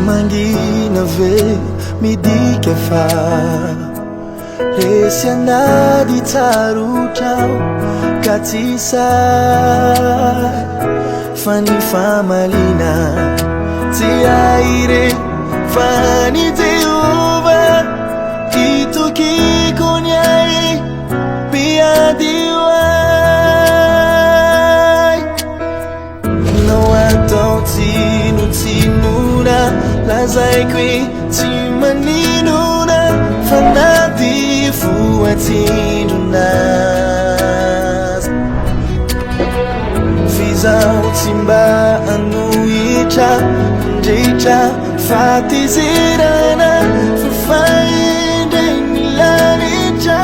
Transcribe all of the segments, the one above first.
mangina ve midika fa Lesiana di taru tau katisa Fani famalina ti aire Fani te uva Itu ki konyai Pia diwai No atau tinu tinuna Lazai kwe timaninuna Fanadi fuatindunas Fizau timba anuicha Jecha fatizirana Fafinding milanicha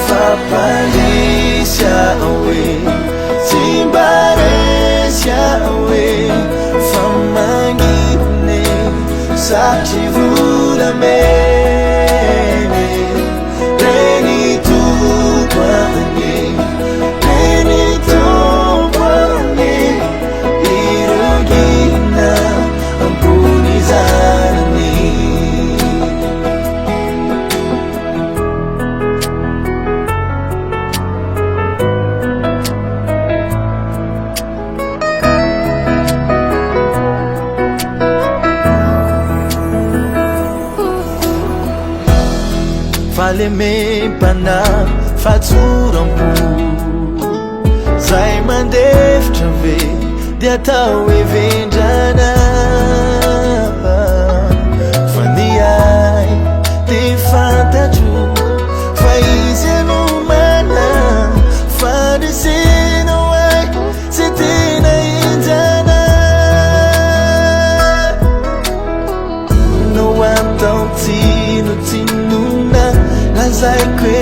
Fapalisha away Timbaresha away Famangine Sakchivula me Fale me pana faturampu Zai mandef chave Dia tau e venjana Fani ai Te fantaju Faize no mana Fade se no ai Se te na injana No am tau tino tinuna Lazai kwe